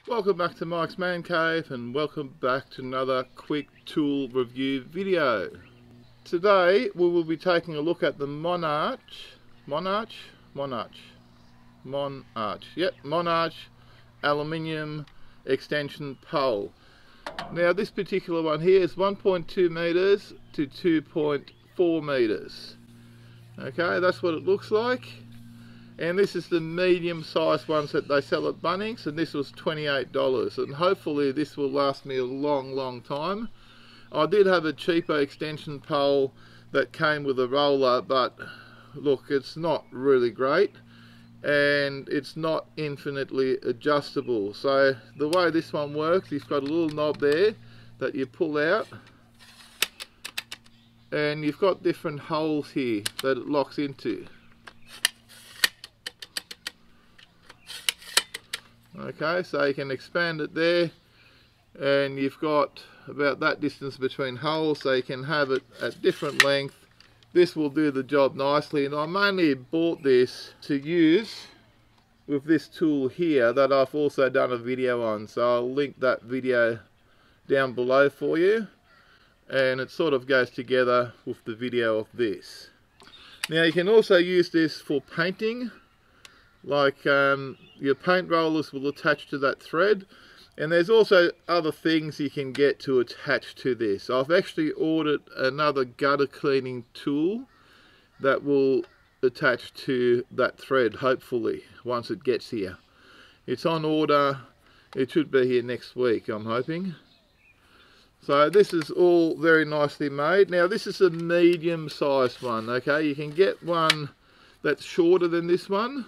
Welcome back to Mike's Man Cave and welcome back to another quick tool review video. Today we will be taking a look at the Monarch Aluminium extension pole. Now this particular one here is 1.2 meters to 2.4 meters. Okay, that's what it looks like. And this is the medium sized ones that they sell at Bunnings, and this was $28, and hopefully this will last me a long time. I did have a cheaper extension pole that came with a roller, but look, it's not really great and it's not infinitely adjustable. So the way this one works, you've got a little knob there that you pull out, and you've got different holes here that it locks into. Okay, so you can expand it there, and you've got about that distance between holes, so you can have it at different length. This will do the job nicely, and I mainly bought this to use with this tool here that I've also done a video on, so I'll link that video down below for you, and it sort of goes together with the video of this. Now you can also use this for painting. Like your paint rollers will attach to that thread, and there's also other things you can get to attach to this. I've actually ordered another gutter cleaning tool that will attach to that thread, hopefully, once it gets here. It's on order. It should be here next week, I'm hoping. So this is all very nicely made. Now this is a medium sized one. Okay, you can get one that's shorter than this one,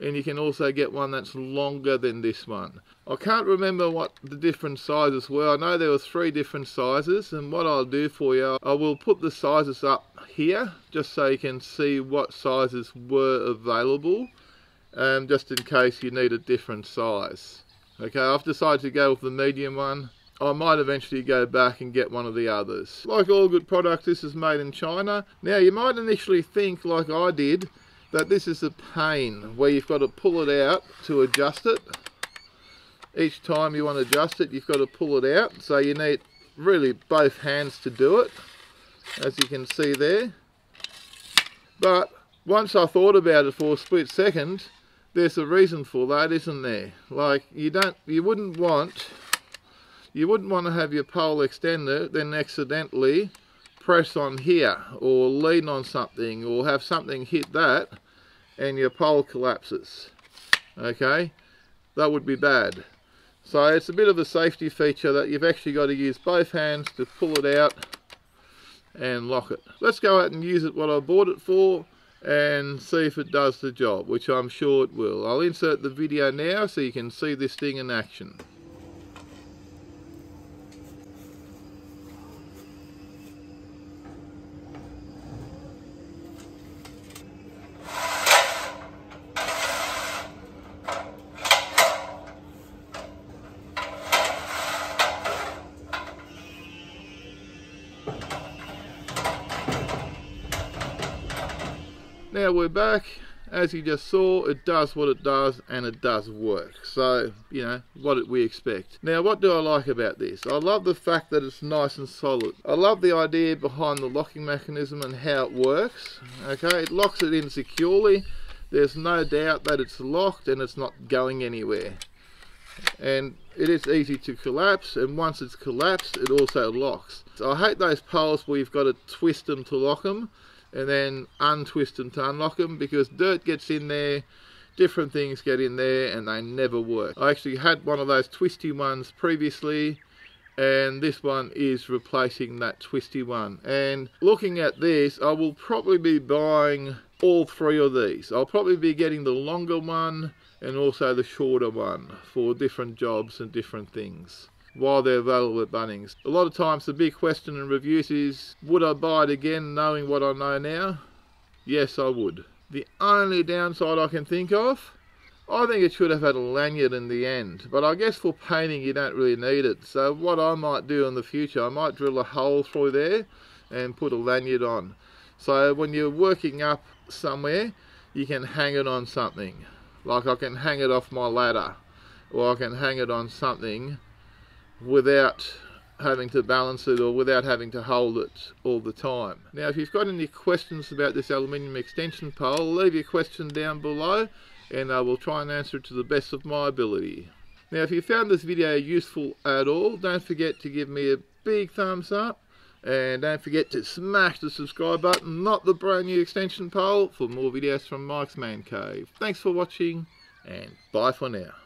and you can also get one that's longer than this one. I can't remember what the different sizes were. I know there were 3 different sizes, and what I'll do for you, I will put the sizes up here just so you can see what sizes were available, just in case you need a different size. Okay, I've decided to go with the medium one. I might eventually go back and get one of the others. Like all good products, this is made in China. Now you might initially think, like I did, that this is a pain where you've got to pull it out to adjust it. Each time you want to adjust it, you've got to pull it out, so you need really both hands to do it, as you can see there. But once I thought about it for a split second, there's a reason for that, isn't there? Like you wouldn't want to have your pole extender then accidentally press on here or lean on something or have something hit that and your pole collapses. Okay, that would be bad. So it's a bit of a safety feature that you've actually got to use both hands to pull it out and lock it. Let's go out and use it what I bought it for and see if it does the job, which I'm sure it will. I'll insert the video now so you can see this thing in action. Now we're back. As you just saw, it does what it does, and it does work. So, you know, what did we expect? Now, what do I like about this? I love the fact that it's nice and solid. I love the idea behind the locking mechanism and how it works. Okay, it locks it in securely. There's no doubt that it's locked and it's not going anywhere. And it is easy to collapse, and once it's collapsed, it also locks. So I hate those poles where you've got to twist them to lock them and then untwist them to unlock them, because dirt gets in there, different things get in there, and they never work. I actually had one of those twisty ones previously, and this one is replacing that twisty one. And looking at this, I will probably be buying all 3 of these. I'll probably be getting the longer one and also the shorter one for different jobs and different things while they're available at Bunnings. A lot of times the big question in reviews is, would I buy it again knowing what I know now? Yes, I would. The only downside I can think of, I think it should have had a lanyard in the end, but I guess for painting you don't really need it. So what I might do in the future, I might drill a hole through there and put a lanyard on. So when you're working up somewhere, you can hang it on something. Like I can hang it off my ladder or I can hang it on something without having to balance it or without having to hold it all the time. Now if you've got any questions about this aluminium extension pole, leave your question down below and I will try and answer it to the best of my ability. Now if you found this video useful at all, don't forget to give me a big thumbs up and don't forget to smash the subscribe button, not the brand new extension pole, for more videos from Mike's Man Cave. Thanks for watching and bye for now.